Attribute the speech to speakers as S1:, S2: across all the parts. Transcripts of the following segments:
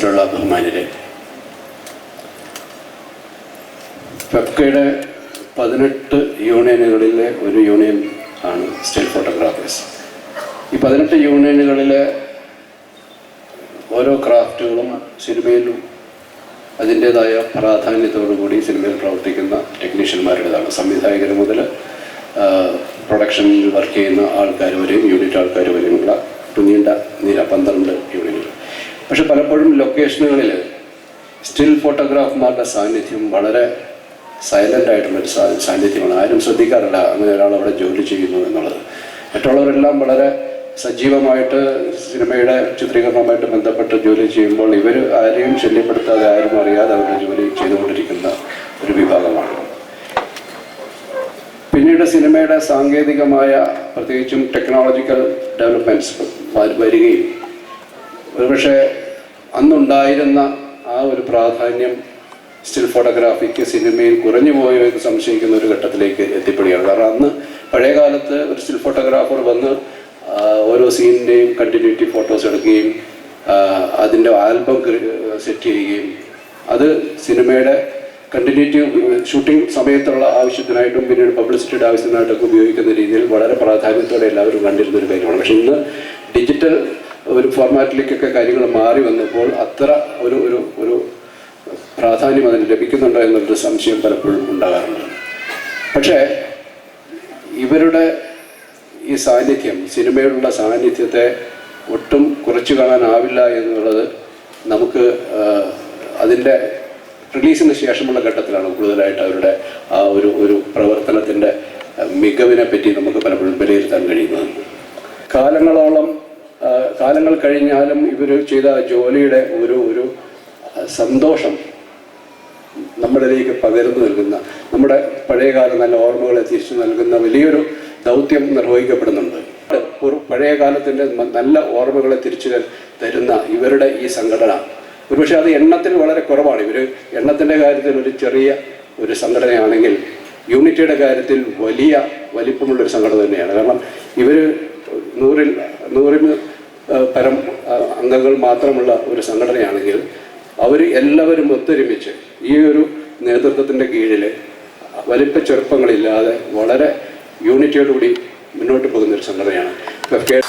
S1: സദസ്സിലുള്ള ബഹുമാന്യരെ, ഫെഫ്കയുടെ 18 യൂണിയനുകളിലെ ഒരു യൂണിയൻ ആണ് still photographers. ഈ 18 യൂണിയനുകളിലെ ഓരോ ക്രാഫ്റ്റുകളും സിനിമയിലും അതിൻ്റേതായ പ്രാധാന്യത്തോടുകൂടി സിനിമയിൽ പ്രവർത്തിക്കുന്ന ടെക്നീഷ്യന്മാരുടേതാണ്. സംവിധായകർ മുതൽ പ്രൊഡക്ഷനിൽ വർക്ക് ചെയ്യുന്ന ആൾക്കാർ വരെയും യൂണിറ്റ് ആൾക്കാർ വരെയുമുള്ള നീണ്ട നിര 12 യൂണിയനുകൾ. പക്ഷെ പലപ്പോഴും ലൊക്കേഷനുകളിൽ സ്റ്റിൽ ഫോട്ടോഗ്രാഫർമാരുടെ സാന്നിധ്യം വളരെ സൈലൻ്റ് ആയിട്ടുള്ളൊരു സാന്നിധ്യമാണ്. ആരും ശ്രദ്ധിക്കാറില്ല അങ്ങനെ ഒരാൾ അവിടെ ജോലി ചെയ്യുന്നു എന്നുള്ളത്. മറ്റുള്ളവരെല്ലാം വളരെ സജീവമായിട്ട് സിനിമയുടെ ചിത്രീകരണവുമായിട്ട് ബന്ധപ്പെട്ട് ജോലി ചെയ്യുമ്പോൾ ഇവർ ആരെയും ശല്യപ്പെടുത്താതെ, ആരും അറിയാതെ അവരുടെ ജോലി ചെയ്തുകൊണ്ടിരിക്കുന്ന ഒരു വിഭാഗമാണ്. പിന്നീട് സിനിമയുടെ സാങ്കേതികമായ പ്രത്യേകിച്ചും ടെക്നോളജിക്കൽ ഡെവലപ്മെൻറ്റ്സ് വരികയും ഒരുപക്ഷെ അന്നുണ്ടായിരുന്ന ആ ഒരു പ്രാധാന്യം സ്റ്റിൽ ഫോട്ടോഗ്രാഫിക്ക് സിനിമയിൽ കുറഞ്ഞു പോയോ എന്ന് സംശയിക്കുന്ന ഒരു ഘട്ടത്തിലേക്ക് എത്തിപ്പെടുകയാണ്. കാരണം അന്ന് പഴയ കാലത്ത് ഒരു സ്റ്റിൽ ഫോട്ടോഗ്രാഫർ വന്ന് ഓരോ സീനിൻ്റെയും കണ്ടിന്യൂറ്റി ഫോട്ടോസ് എടുക്കുകയും അതിൻ്റെ ആൽബം സെറ്റ് ചെയ്യുകയും അത് സിനിമയുടെ കണ്ടിന്യൂറ്റി ഷൂട്ടിംഗ് സമയത്തുള്ള ആവശ്യത്തിനായിട്ടും പിന്നീട് പബ്ലിസിറ്റിയുടെ ആവശ്യത്തിനായിട്ടൊക്കെ ഉപയോഗിക്കുന്ന രീതിയിൽ വളരെ പ്രാധാന്യത്തോടെ എല്ലാവരും കണ്ടിരുന്ന ഒരു കാര്യമാണ്. പക്ഷെ ഇന്ന് ഡിജിറ്റൽ ഒരു ഫോർമാറ്റിലേക്കൊക്കെ കാര്യങ്ങൾ മാറി വന്നപ്പോൾ അത്ര ഒരു ഒരു ഒരു പ്രാധാന്യം അതിന് ലഭിക്കുന്നുണ്ടോ എന്നുള്ളൊരു സംശയം പലപ്പോഴും ഉണ്ടാകാറുണ്ട്. പക്ഷേ ഇവരുടെ ഈ സാന്നിധ്യം, സിനിമയിലുള്ള സാന്നിധ്യത്തെ ഒട്ടും കുറച്ചു കാണാനാവില്ല എന്നുള്ളത് നമുക്ക് അതിൻ്റെ റിലീസിന് ശേഷമുള്ള ഘട്ടത്തിലാണ് കൂടുതലായിട്ട് അവരുടെ ആ ഒരു പ്രവർത്തനത്തിൻ്റെ മികവിനെ പറ്റി നമുക്ക് പലപ്പോഴും വിലയിരുത്താൻ കഴിയുന്നത്. കാലങ്ങൾ കഴിഞ്ഞാലും ഇവർ ചെയ്ത ജോലിയുടെ ഒരു സന്തോഷം നമ്മളിലേക്ക് പകർന്നു നൽകുന്ന, നമ്മുടെ പഴയകാല നല്ല ഓർമ്മകളെ തിരിച്ചു നൽകുന്ന വലിയൊരു ദൗത്യം നിർവഹിക്കപ്പെടുന്നുണ്ട്. പഴയ കാലത്തിൻ്റെ നല്ല ഓർമ്മകളെ തിരിച്ചു തരുന്ന ഇവരുടെ ഈ സംഘടന ഒരുപക്ഷെ അത് എണ്ണത്തിൽ വളരെ കുറവാണ്. ഇവർ എണ്ണത്തിൻ്റെ കാര്യത്തിൽ ഒരു ചെറിയ ഒരു സംഘടനയാണെങ്കിൽ യൂണിറ്റിയുടെ കാര്യത്തിൽ വലിയ വലിപ്പമുള്ളൊരു സംഘടന തന്നെയാണ്. കാരണം ഇവർ നൂറിന് പരം അംഗങ്ങൾ മാത്രമുള്ള ഒരു സംഘടനയാണെങ്കിൽ അവർ എല്ലാവരും ഒത്തൊരുമിച്ച് ഈ ഒരു നേതൃത്വത്തിൻ്റെ കീഴിൽ വലിപ്പ ചെറുപ്പങ്ങളില്ലാതെ വളരെ യൂണിറ്റിയോടുകൂടി മുന്നോട്ട് പോകുന്നൊരു സംഘടനയാണ് ഫെഫ്കെ.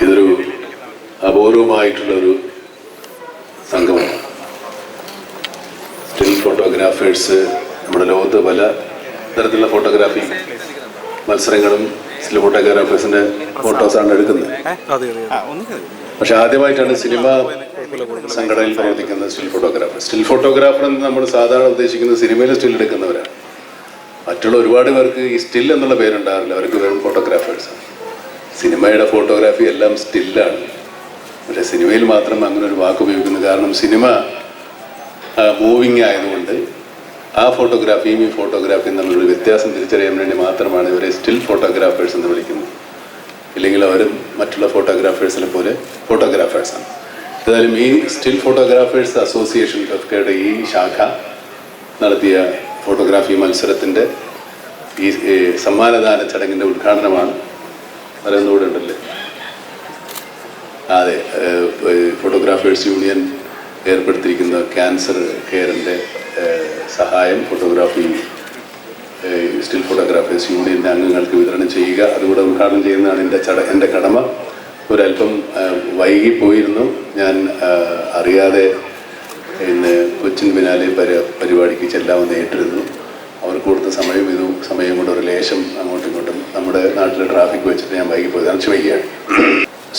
S2: ഇതൊരു അപൂർവമായിട്ടുള്ളൊരു സംഗമമാണ്. സ്റ്റിൽ ഫോട്ടോഗ്രാഫേഴ്സ് നമ്മുടെ ലോകത്ത് പല തരത്തിലുള്ള ഫോട്ടോഗ്രാഫി മത്സരങ്ങളും സ്റ്റിൽ ഫോട്ടോഗ്രാഫേഴ്സിൻ്റെ ഫോട്ടോസാണ് എടുക്കുന്നത്. പക്ഷെ ആദ്യമായിട്ടാണ് സിനിമ സംഘടനയിൽ പ്രവർത്തിക്കുന്ന സ്റ്റിൽ ഫോട്ടോഗ്രാഫർ എന്ന് നമ്മൾ സാധാരണ ഉദ്ദേശിക്കുന്നത് സിനിമയിൽ സ്റ്റിൽ എടുക്കുന്നവരാണ്. മറ്റുള്ള ഒരുപാട് പേർക്ക് ഈ സ്റ്റിൽ എന്നുള്ള പേരുണ്ടാകില്ല, അവർക്ക് വെറും ഫോട്ടോഗ്രാഫേഴ്സാണ്. സിനിമയുടെ ഫോട്ടോഗ്രാഫി എല്ലാം സ്റ്റില്ലാണ്. പക്ഷേ സിനിമയിൽ മാത്രം അങ്ങനെ ഒരു വാക്ക് ഉപയോഗിക്കുന്നു. കാരണം സിനിമ മൂവിങ് ആയതുകൊണ്ട് ആ ഫോട്ടോഗ്രാഫിയും ഈ ഫോട്ടോഗ്രാഫിയും തമ്മിലൊരു വ്യത്യാസം തിരിച്ചറിയാൻ വേണ്ടി മാത്രമാണ് ഇവരെ സ്റ്റിൽ ഫോട്ടോഗ്രാഫേഴ്സ് എന്ന് വിളിക്കുന്നത്. ഇല്ലെങ്കിൽ അവരും മറ്റുള്ള ഫോട്ടോഗ്രാഫേഴ്സിനെ പോലെ ഫോട്ടോഗ്രാഫേഴ്സാണ്. ഏതായാലും ഈ സ്റ്റിൽ ഫോട്ടോഗ്രാഫേഴ്സ് അസോസിയേഷൻ ഫെഫ്കയുടെ ഈ ശാഖ നടത്തിയ ഫോട്ടോഗ്രാഫി മത്സരത്തിൻ്റെ ഈ സമ്മാനദാന ചടങ്ങിൻ്റെ ഉദ്ഘാടനമാണ്. അറിയുന്നൂടെ ഉണ്ടല്ലേ? അതെ, ഫോട്ടോഗ്രാഫേഴ്സ് യൂണിയൻ ഏർപ്പെടുത്തിയിരിക്കുന്ന ക്യാൻസർ കെയറിൻ്റെ സഹായം സ്റ്റിൽ ഫോട്ടോഗ്രാഫേഴ്സ് യൂണിയൻ്റെ അംഗങ്ങൾക്ക് വിതരണം ചെയ്യുക, അതുകൂടെ ഉദ്ഘാടനം ചെയ്യുന്നതാണ് എൻ്റെ കടമ. ഒരല്പം വൈകിപ്പോയിരുന്നു ഞാൻ, അറിയാതെ ഇന്ന് കൊച്ചിൻ ബിനാലെ പരിപാടിക്ക് ചെല്ലാമെന്ന് ഏറ്റിരുന്നു. അവർക്ക് കൊടുത്ത സമയം കൊണ്ട് ഒരു ലേശം അങ്ങോട്ടും ഇങ്ങോട്ടും നമ്മുടെ നാട്ടിലെ ട്രാഫിക് വെച്ചിട്ട് ഞാൻ വൈകിപ്പോയത്, അത് ക്ഷമിക്കുകയാണ്.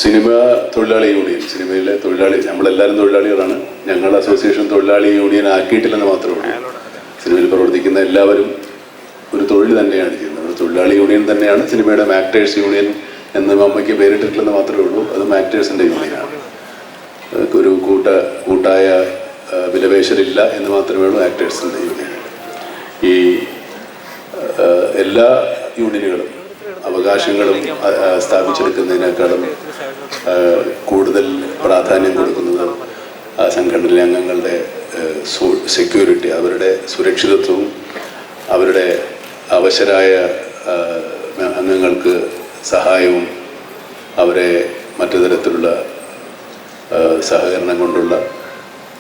S2: സിനിമ തൊഴിലാളി യൂണിയൻ, സിനിമയിലെ തൊഴിലാളി, നമ്മളെല്ലാവരും തൊഴിലാളികളാണ്. ഞങ്ങളുടെ അസോസിയേഷൻ തൊഴിലാളി യൂണിയൻ ആക്കിയിട്ടില്ലെന്ന് മാത്രമേ ഉള്ളൂ. സിനിമയിൽ പ്രവർത്തിക്കുന്ന എല്ലാവരും ഒരു തൊഴിൽ തന്നെയാണ് ചെയ്യുന്നത്. ഒരു തൊഴിലാളി യൂണിയൻ തന്നെയാണ്. സിനിമയുടെ ആക്ടേഴ്സ് യൂണിയൻ എന്ന് അമ്മയ്ക്ക് പേരിട്ടിട്ടില്ലെന്ന് മാത്രമേ ഉള്ളൂ. അത് ആക്ടേഴ്സിൻ്റെ യൂണിയനാണ്. ഒരു കൂട്ടായ വിലപേശലില്ല എന്ന് മാത്രമേ ഉള്ളൂ ആക്ടേഴ്സിൻ്റെ യൂണിയൻ. ഈ എല്ലാ യൂണിയനുകളും അവകാശങ്ങളും സ്ഥാപിച്ചെടുക്കുന്നതിനേക്കാളും കൂടുതൽ പ്രാധാന്യം കൊടുക്കുന്നത് ആ സംഘടനയിലെ അംഗങ്ങളുടെ സെക്യൂരിറ്റി, അവരുടെ സുരക്ഷിതത്വവും അവരുടെ അവശരായ അംഗങ്ങൾക്ക് സഹായവും അവരെ മറ്റു തരത്തിലുള്ള സഹകരണം കൊണ്ടുള്ള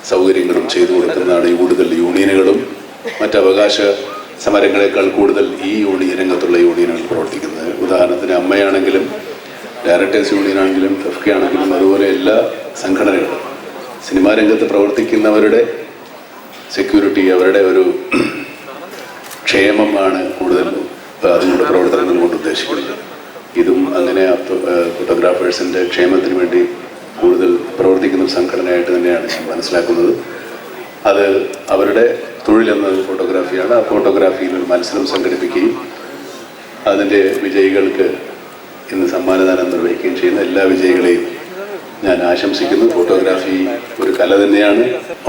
S2: സൗകര്യങ്ങളും ചെയ്തു കൊടുക്കുന്നതാണ് ഈ കൂടുതൽ യൂണിയനുകളും മറ്റവകാശ സമരങ്ങളെക്കാൾ കൂടുതൽ ഈ രംഗത്തുള്ള യൂണിയനുകൾ പ്രവർത്തിക്കുന്നത്. ഉദാഹരണത്തിന് അമ്മയാണെങ്കിലും ഡയറക്ടേഴ്സ് യൂണിയനാണെങ്കിലും FK ആണെങ്കിലും അതുപോലെ എല്ലാ സംഘടനകളും സിനിമാ രംഗത്ത് പ്രവർത്തിക്കുന്നവരുടെ സെക്യൂരിറ്റി, അവരുടെ ഒരു ക്ഷേമമാണ് കൂടുതൽ അതിനുള്ള പ്രവർത്തനങ്ങൾ കൊണ്ട് ഉദ്ദേശിക്കുന്നത്. ഇതും അങ്ങനെ ഫോട്ടോഗ്രാഫേഴ്സിൻ്റെ ക്ഷേമത്തിന് വേണ്ടി കൂടുതൽ പ്രവർത്തിക്കുന്ന സംഘടനയായിട്ട് തന്നെയാണ് ഞാൻ മനസ്സിലാക്കുന്നത്. അത് അവരുടെ തൊഴിലെന്നത് ഫോട്ടോഗ്രാഫിയാണ്. ആ ഫോട്ടോഗ്രാഫിയിൽ ഒരു മത്സരം സംഘടിപ്പിക്കുകയും അതിൻ്റെ വിജയികൾക്ക് ഇന്ന് സമ്മാനദാനം നിർവഹിക്കുകയും ചെയ്യുന്ന എല്ലാ വിജയികളെയും ഞാൻ ആശംസിക്കുന്നു. ഫോട്ടോഗ്രാഫി ഒരു കല തന്നെയാണ്,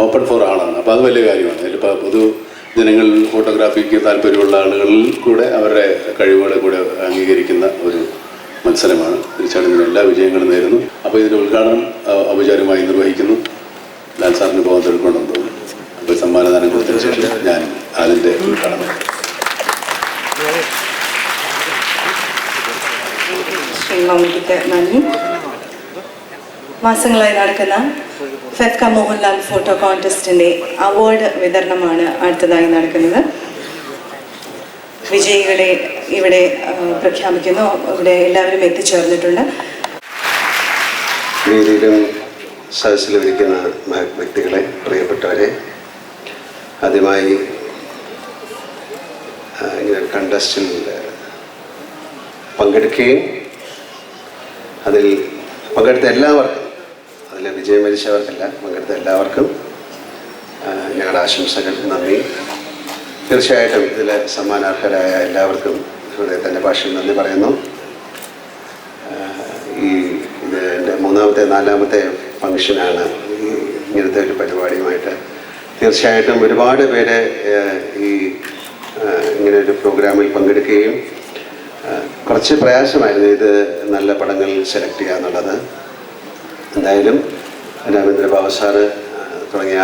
S2: ഓപ്പൺ ഫോർ ആളാണ്. അപ്പോൾ അത് വലിയ കാര്യമാണ്. അതിലിപ്പോൾ പൊതുജനങ്ങൾ ഫോട്ടോഗ്രാഫിക്ക് താല്പര്യമുള്ള ആളുകളിൽ കൂടെ അവരുടെ കഴിവുകളെ കൂടെ അംഗീകരിക്കുന്ന ഒരു മത്സരമാണ്. തീർച്ചയായിട്ടും ഇതിന് എല്ലാ വിജയങ്ങളും നേരുന്നു. അപ്പോൾ ഇതിൻ്റെ ഉദ്ഘാടനം ഔപചാരികമായി നിർവഹിക്കുന്നു. ലാൽ സാറിന് പോകാൻ തീർക്കണമെന്ന് തോന്നുന്നു. അപ്പോൾ സമ്മാനദാനം കൊടുത്തതിന് ശേഷം ഞാൻ അതിൻ്റെ ഉദ്ഘാടനം.
S3: ശ്രീമാമിക്ക് നന്ദി. മാസങ്ങളായി നടക്കുന്ന ഫെഫ്ക മോഹൻലാൽ ഫോട്ടോ കോൺടെസ്റ്റിൻ്റെ അവാർഡ് വിതരണമാണ് അടുത്തതായി നടക്കുന്നത്. വിജയികളെ ഇവിടെ പ്രഖ്യാപിക്കുന്നു. ഇവിടെ എല്ലാവരും എത്തിച്ചേർന്നിട്ടുണ്ട്.
S4: വേദിയിലും സദസ്സിലും ഇരിക്കുന്ന വ്യക്തികളെ, പ്രിയപ്പെട്ടവരെ, ആദ്യമായി ഇങ്ങനെ കണ്ടസ്റ്റിൽ പങ്കെടുക്കുകയും അതിൽ പങ്കെടുത്ത എല്ലാവർക്കും, അതിൽ വിജയം വരിച്ചവർക്കല്ല, പങ്കെടുത്ത എല്ലാവർക്കും ഞങ്ങളുടെ ആശംസകൾ, നന്ദി. തീർച്ചയായിട്ടും ഇതിൽ സമ്മാനാർഹരായ എല്ലാവർക്കും ഹൃദയത്തിൻ്റെ ഭാഷയിൽ നന്ദി പറയുന്നു. എൻ്റെ മൂന്നാമത്തെ 4ാമത്തെ ഫംഗ്ഷനാണ് ഇങ്ങനത്തെ ഒരു പരിപാടിയുമായിട്ട്. തീർച്ചയായിട്ടും ഒരുപാട് പേര് ഇങ്ങനെ ഒരു പ്രോഗ്രാമിൽ പങ്കെടുക്കുകയും കുറച്ച് പ്രയാസമായിരുന്നു ഇത് നല്ല പടങ്ങൾ സെലക്ട് ചെയ്യുക എന്നുള്ളത്. എന്തായാലും രാമേന്ദ്രബാബു സാറ് തുടങ്ങിയ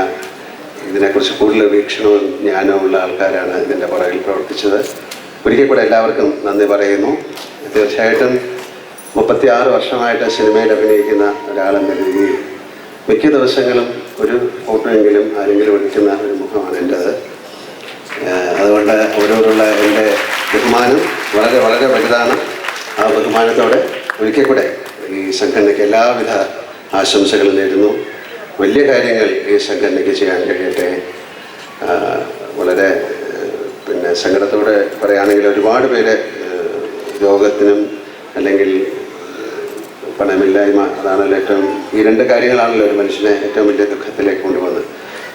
S4: ഇതിനെക്കുറിച്ച് കൂടുതൽ വീക്ഷണവും ജ്ഞാനവും ഉള്ള ആൾക്കാരാണ് ഇതിൻ്റെ പുറകിൽ പ്രവർത്തിച്ചത്. ഒരിക്കൽ കൂടെ എല്ലാവർക്കും നന്ദി പറയുന്നു. തീർച്ചയായിട്ടും 36 വർഷമായിട്ട് സിനിമയിൽ അഭിനയിക്കുന്ന ഒരാളെന്ന രീതിയിൽ മിക്ക ദിവസങ്ങളും ഒരു ഫോട്ടോയെങ്കിലും ആരെങ്കിലും എടുക്കുന്ന ഒരു മുഖമാണ് എൻ്റേത്. അതുകൊണ്ട് അവരോടുള്ള എൻ്റെ ബഹുമാനം വളരെ വളരെ വലുതാണ്. ആ ബഹുമാനത്തോടെ ഒരിക്കൽ കൂടെ ഈ സംഘടനയ്ക്ക് എല്ലാവിധ ആശംസകളും നേരുന്നു. വലിയ കാര്യങ്ങൾ ഈ സംഘടനയ്ക്ക് ചെയ്യാൻ കഴിയട്ടെ. വളരെ സങ്കടത്തോടെ പറയുകയാണെങ്കിൽ ഒരുപാട് പേര് രോഗത്തിനും അല്ലെങ്കിൽ പണമില്ലായ്മ, അതാണല്ലോ ഏറ്റവും, ഈ 2 കാര്യങ്ങളാണല്ലോ ഒരു മനുഷ്യനെ ഏറ്റവും വലിയ ദുഃഖത്തിലേക്ക് കൊണ്ടുപോകുന്നത്.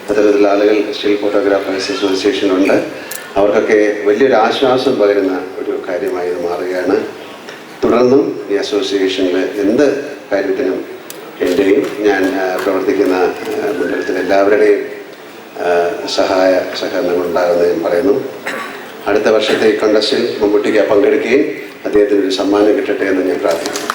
S4: അത്തരത്തിലുള്ള ആളുകൾ സ്റ്റിൽ ഫോട്ടോഗ്രാഫേഴ്സ് അസോസിയേഷൻ ഉണ്ട്. അവർക്കൊക്കെ വലിയൊരു ആശ്വാസം പകരുന്ന ഒരു കാര്യമായി ഇത് മാറുകയാണ്. തുടർന്നും ഈ അസോസിയേഷനിൽ എന്ത് കാര്യത്തിനും എൻ്റെയും ഞാൻ പ്രവർത്തിക്കുന്ന മണ്ഡലത്തിലെ എല്ലാവരുടെയും സഹകരണം ഉണ്ടാകുമെന്ന് ഞാൻ പറയുന്നു. അടുത്ത വർഷത്തെ ഈ കോൺടെസ്റ്റിൽ മമ്മൂട്ടിക്ക് പങ്കെടുക്കുകയും അദ്ദേഹത്തിന് ഒരു സമ്മാനം കിട്ടട്ടെ എന്ന് ഞാൻ പ്രാർത്ഥിക്കുന്നു.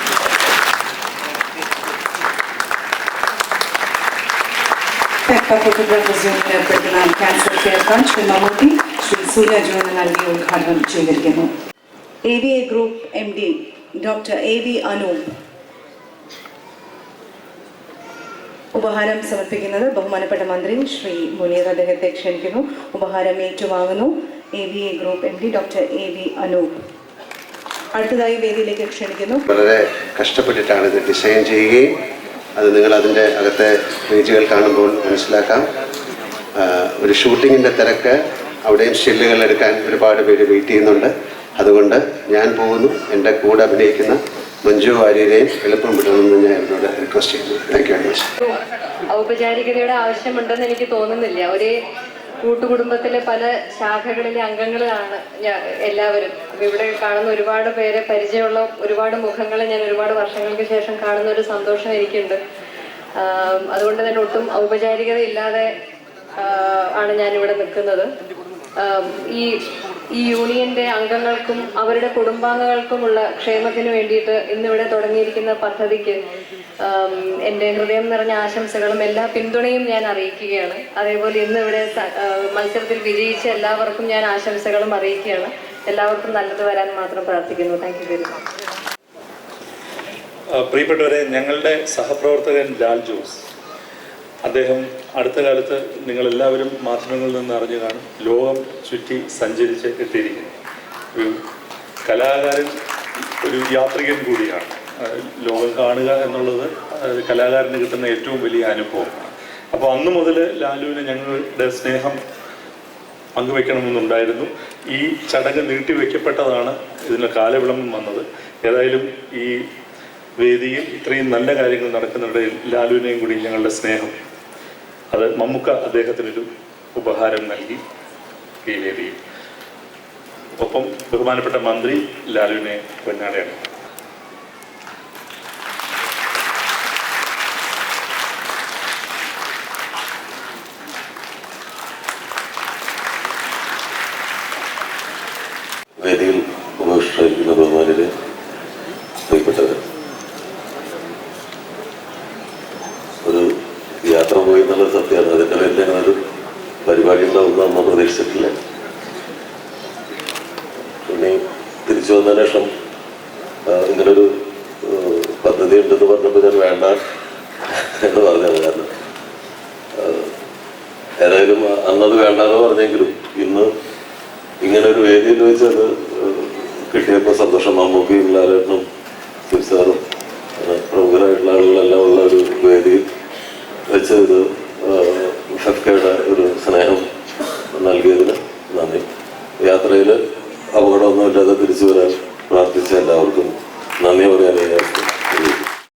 S3: ഫോട്ടോഗ്രാഫേഴ്സ് യൂണിയൻ ഏർപ്പെടുത്തുന്ന cancer care fund Shri Mammootty, Shri Surya ജോന് നൽകി ഉദ്ഘാടനം ചെയ്തിരിക്കുന്നു. AVA group MD doctor AV Anoop ഉപഹാരം സമർപ്പിക്കുന്നത് ബഹുമാനപ്പെട്ട മന്ത്രി ശ്രീ മുനീർ അദ്ദേഹത്തെ ക്ഷണിക്കുന്നു. ഉപഹാരം ഏറ്റുവാങ്ങുന്നു AVA group MD doctor AV Anoop. അടുത്തതായി വേദിയിലേക്ക് ക്ഷണിക്കുന്നു.
S4: വളരെ കഷ്ടപ്പെട്ടിട്ടാണ് ഇത് ഡിസൈൻ ചെയ്യുകയും അത് നിങ്ങൾ അതിൻ്റെ അകത്തെ പേജുകൾ കാണുമ്പോൾ മനസ്സിലാക്കാം. ഒരു ഷൂട്ടിങ്ങിൻ്റെ തിരക്ക്, അവിടെയും സ്റ്റില്ലുകൾ എടുക്കാൻ ഒരുപാട് പേര് വെയിറ്റ് ചെയ്യുന്നുണ്ട്. അതുകൊണ്ട് ഞാൻ പോകുന്നു. എൻ്റെ കൂടെ അഭിനയിക്കുന്ന മഞ്ജു വാര്യരെയും എളുപ്പം വിടണമെന്ന് ഞാൻ എന്നോട് റിക്വസ്റ്റ് ചെയ്യുന്നു. Thank you very much.
S5: ഔപചാരികതയുടെ ആവശ്യമുണ്ടെന്ന് എനിക്ക് തോന്നുന്നില്ല. ഒരേ കൂട്ടുകുടുംബത്തിലെ പല ശാഖകളിലെ അംഗങ്ങളാണ് എല്ലാവരും. ഇവിടെ കാണുന്ന ഒരുപാട് പേരെ പരിചയമുള്ള ഒരുപാട് മുഖങ്ങളെ ഞാൻ ഒരുപാട് വർഷങ്ങൾക്ക് ശേഷം കാണുന്ന ഒരു സന്തോഷം എനിക്കുണ്ട്. അതുകൊണ്ട് തന്നെ ഒട്ടും ഔപചാരികതയില്ലാതെ ആണ് ഞാനിവിടെ നിൽക്കുന്നത്. ഈ യൂണിയന്റെ അംഗങ്ങൾക്കും അവരുടെ കുടുംബാംഗങ്ങൾക്കുമുള്ള ക്ഷേമത്തിന് വേണ്ടിയിട്ട് ഇന്നിവിടെ തുടങ്ങിയിരിക്കുന്ന പദ്ധതിക്ക് എൻ്റെ ഹൃദയം നിറഞ്ഞ ആശംസകളും എല്ലാ പിന്തുണയും ഞാൻ അറിയിക്കുകയാണ്. അതേപോലെ ഇന്നിവിടെ മത്സരത്തിൽ വിജയിച്ച എല്ലാവർക്കും ഞാൻ ആശംസകളും അറിയിക്കുകയാണ്. എല്ലാവർക്കും നല്ലത് വരാൻ മാത്രം പ്രാർത്ഥിക്കുന്നു. Thank you very much.
S6: പ്രിയപ്പെട്ടവരെ, ഞങ്ങളുടെ സഹപ്രവർത്തകൻ ലാൽ ജോസ്, അദ്ദേഹം അടുത്ത കാലത്ത് നിങ്ങളെല്ലാവരും മാധ്യമങ്ങളിൽ നിന്ന് അറിഞ്ഞു കാണും, ലോകം ചുറ്റി സഞ്ചരിച്ച് എത്തിയിരിക്കുന്നു. ഒരു കലാകാരൻ, ഒരു യാത്രികൻ കൂടിയാണ്. ലോകം കാണുക എന്നുള്ളത് കലാകാരന് കിട്ടുന്ന ഏറ്റവും വലിയ അനുഭവമാണ്. അപ്പോൾ അന്ന് മുതൽ ലാലുവിന് ഞങ്ങളുടെ സ്നേഹം പങ്കുവെക്കണമെന്നുണ്ടായിരുന്നു. ഈ ചടങ്ങ് നീട്ടിവെക്കപ്പെട്ടതാണ് ഇതിന് കാലവിളംബം വന്നത്. ഏതായാലും ഈ വേദിയിൽ ഇത്രയും നല്ല കാര്യങ്ങൾ നടക്കുന്നിടയിൽ ലാലുവിനെയും കൂടി ഞങ്ങളുടെ സ്നേഹം, അത് മമ്മൂക്ക അദ്ദേഹത്തിനൊരു ഉപഹാരം നൽകി ഈ വേദിയിൽ. ഒപ്പം ബഹുമാനപ്പെട്ട മന്ത്രി ലാലുവിനെ പൊന്നാടയാണ്.
S2: വേദിയിൽ ഉപവിഷ്ടരിക്കുന്ന ബഹുമാനരെ, പ്രിയപ്പെട്ടവർ, ഒരു യാത്ര പോയി എന്നുള്ളത് സത്യമാണ്. അതിൻ്റെ പേരിൽ ഞങ്ങളൊരു പരിപാടി ഉണ്ടാവുന്ന നമ്മൾ പ്രതീക്ഷിച്ചിട്ടില്ല. പിന്നെ തിരിച്ചു വന്നതിന് ശേഷം ഇങ്ങനൊരു പദ്ധതി ഉണ്ടെന്ന് പറഞ്ഞപ്പോൾ ഞാൻ വേണ്ട എന്ന് പറഞ്ഞത്. കാരണം ഏതായാലും അന്നത് വേണ്ടെന്ന് പറഞ്ഞെങ്കിലും ഇന്ന് ഇങ്ങനെ ഒരു വേദിയിൽ വെച്ചത് കിട്ടിയപ്പോൾ സന്തോഷം. മമ്മൂക്കയും ലാലേട്ടനും സാറും പ്രമുഖരായിട്ടുള്ള ആളുകളെല്ലാം ഉള്ള ഒരു വേദിയിൽ വെച്ച് ഇത് ഫെഫ്കയുടെ ഒരു സ്നേഹം നൽകിയതിന് നന്ദി. യാത്രയിൽ അപകടമൊന്നുമില്ലാതെ